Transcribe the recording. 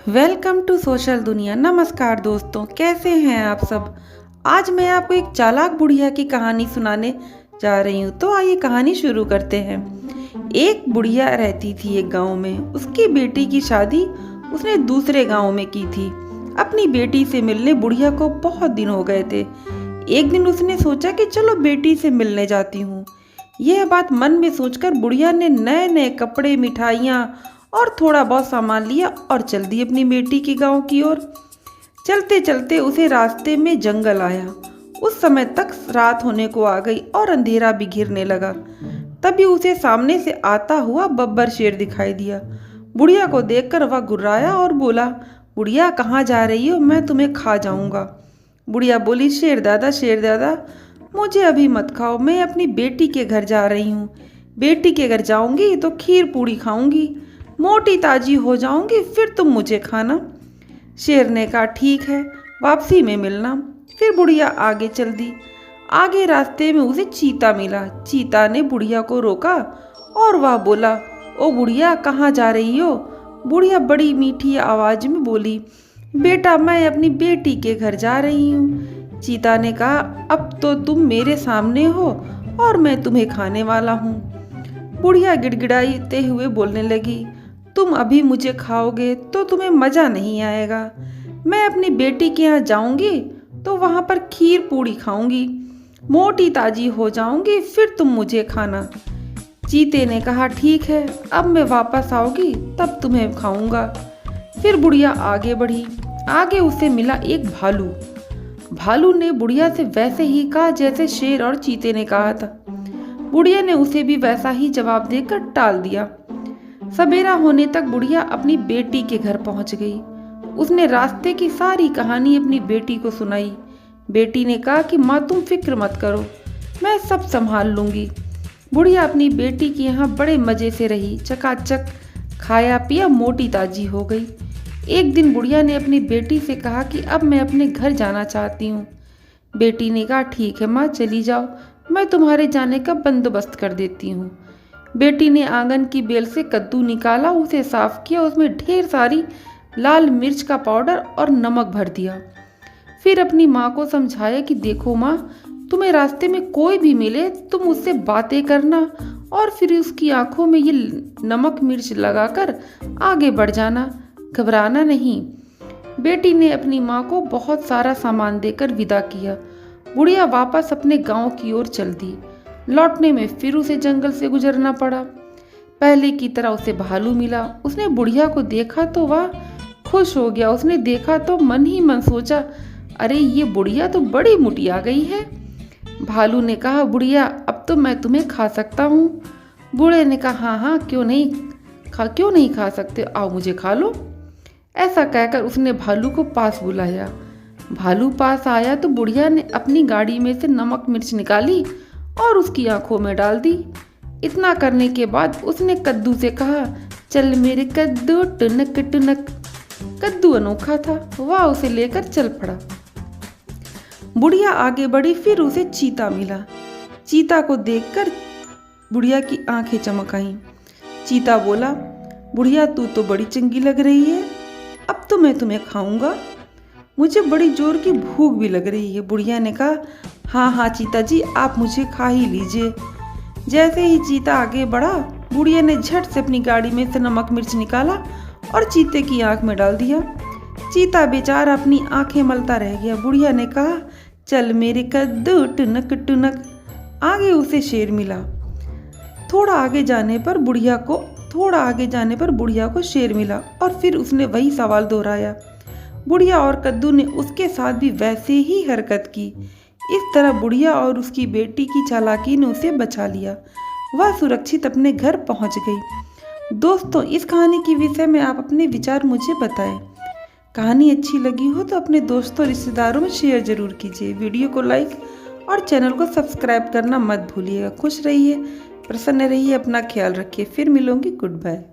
Welcome to social दुनिया। नमस्कार दोस्तों, कैसे हैं आप सब। आज मैं आपको एक चालाक बुढ़िया की कहानी सुनाने जा रही हूँ। तो आइए कहानी शुरू करते हैं। एक बुढ़िया रहती थी एक गांव में। उसकी बेटी की शादी उसने दूसरे गांव में की थी। अपनी बेटी से मिलने बुढ़िया को बहुत दिन हो गए थे। एक दिन उसने सोचा कि चलो बेटी से मिलने जाती हूँ। यह बात मन में सोचकर बुढ़िया ने नए नए कपड़े, मिठाइयाँ और थोड़ा बहुत सामान लिया और चल दी अपनी बेटी के गांव की ओर। चलते चलते उसे रास्ते में जंगल आया। उस समय तक रात होने को आ गई और अंधेरा भी घिरने लगा। तभी उसे सामने से आता हुआ बब्बर शेर दिखाई दिया। बुढ़िया को देखकर वह गुर्राया और बोला, बुढ़िया कहाँ जा रही हो, मैं तुम्हें खा जाऊंगा। बुढ़िया बोली, शेर दादा मुझे अभी मत खाओ, मैं अपनी बेटी के घर जा रही हूँ। बेटी के घर जाऊंगी तो खीर पूड़ी खाऊंगी, मोटी ताजी हो जाऊंगी, फिर तुम मुझे खाना। शेर ने कहा, ठीक है, वापसी में मिलना। फिर बुढ़िया आगे चल दी। आगे रास्ते में उसे चीता मिला। चीता ने बुढ़िया को रोका और वह बोला, ओ बुढ़िया कहाँ जा रही हो। बुढ़िया बड़ी मीठी आवाज में बोली, बेटा मैं अपनी बेटी के घर जा रही हूँ। चीता ने कहा, अब तो तुम मेरे सामने हो और मैं तुम्हें खाने वाला हूँ। बुढ़िया गिड़गिड़ाते हुए बोलने लगी, तुम अभी मुझे खाओगे तो तुम्हें मज़ा नहीं आएगा। मैं अपनी बेटी के यहाँ जाऊंगी तो वहाँ पर खीर पूड़ी खाऊंगी, मोटी ताजी हो जाऊंगी, फिर तुम मुझे खाना। चीते ने कहा, ठीक है, अब मैं वापस आऊंगी तब तुम्हें खाऊंगा। फिर बुढ़िया आगे बढ़ी। आगे उसे मिला एक भालू। भालू ने बुढ़िया से वैसे ही कहा जैसे शेर और चीते ने कहा था। बुढ़िया ने उसे भी वैसा ही जवाब देकर टाल दिया। सवेरा होने तक बुढ़िया अपनी बेटी के घर पहुंच गई। उसने रास्ते की सारी कहानी अपनी बेटी को सुनाई। बेटी ने कहा कि माँ तुम फिक्र मत करो, मैं सब संभाल लूंगी। बुढ़िया अपनी बेटी के यहाँ बड़े मज़े से रही, चकाचक खाया पिया, मोटी ताजी हो गई। एक दिन बुढ़िया ने अपनी बेटी से कहा कि अब मैं अपने घर जाना चाहती हूँ। बेटी ने कहा, ठीक है माँ, चली जाओ, मैं तुम्हारे जाने का बंदोबस्त कर देती हूँ। बेटी ने आंगन की बेल से कद्दू निकाला, उसे साफ किया, उसमें ढेर सारी लाल मिर्च का पाउडर और नमक भर दिया। फिर अपनी माँ को समझाया कि देखो माँ, तुम्हें रास्ते में कोई भी मिले तुम उससे बातें करना और फिर उसकी आंखों में ये नमक मिर्च लगाकर आगे बढ़ जाना, घबराना नहीं। बेटी ने अपनी माँ को बहुत सारा सामान देकर विदा किया। बुढ़िया वापस अपने गांव की ओर चल दी। लौटने में फिर उसे जंगल से गुजरना पड़ा। पहले की तरह उसे भालू मिला। उसने बुढ़िया को देखा तो वह खुश हो गया। उसने देखा तो मन ही मन सोचा, अरे ये बुढ़िया तो बड़ी मोटी आ गई है। भालू ने कहा, बुढ़िया अब तो मैं तुम्हें खा सकता हूँ। बूढ़े ने कहा, हाँ हाँ क्यों नहीं खा सकते, आओ मुझे खा लो। ऐसा कहकर उसने भालू को पास बुलाया। भालू पास आया तो बुढ़िया ने अपनी गाड़ी में से नमक मिर्च निकाली और उसकी आंखों में डाल दी। इतना करने के बाद उसने कद्दू से कहा, चल मेरे कद्दू टुनक टुनक। कद्दू अनोखा था, वह उसे लेकर चल पड़ा। बुढ़िया आगे बढ़ी। फिर उसे चीता मिला। चीता को देखकर बुढ़िया की आंखें चमक आईं। चीता बोला, बुढ़िया तू तो बड़ी चंगी लग रही है, अब तो मैं तुम्हें खाऊंगा, मुझे बड़ी जोर की भूख भी लग रही है। बुढ़िया ने कहा, हाँ हाँ चीता जी, आप मुझे खा ही लीजिए। जैसे ही चीता आगे बढ़ा, बुढ़िया ने झट से अपनी गाड़ी में से नमक मिर्च निकाला और चीते की आंख में डाल दिया। चीता बेचारा अपनी आंखें मलता रह गया। बुढ़िया ने कहा, चल मेरे कद्दू टुनक टुनक। आगे उसे शेर मिला। थोड़ा आगे जाने पर बुढ़िया को शेर मिला और फिर उसने वही सवाल दोहराया। बुढ़िया और कद्दू ने उसके साथ भी वैसे ही हरकत की। इस तरह बुढ़िया और उसकी बेटी की चालाकी ने उसे बचा लिया। वह सुरक्षित अपने घर पहुंच गई। दोस्तों, इस कहानी के विषय में आप अपने विचार मुझे बताएं। कहानी अच्छी लगी हो तो अपने दोस्तों रिश्तेदारों में शेयर जरूर कीजिए। वीडियो को लाइक और चैनल को सब्सक्राइब करना मत भूलिएगा। खुश रहिए, प्रसन्न रहिए, अपना ख्याल रखिए। फिर मिलूंगी। Good bye.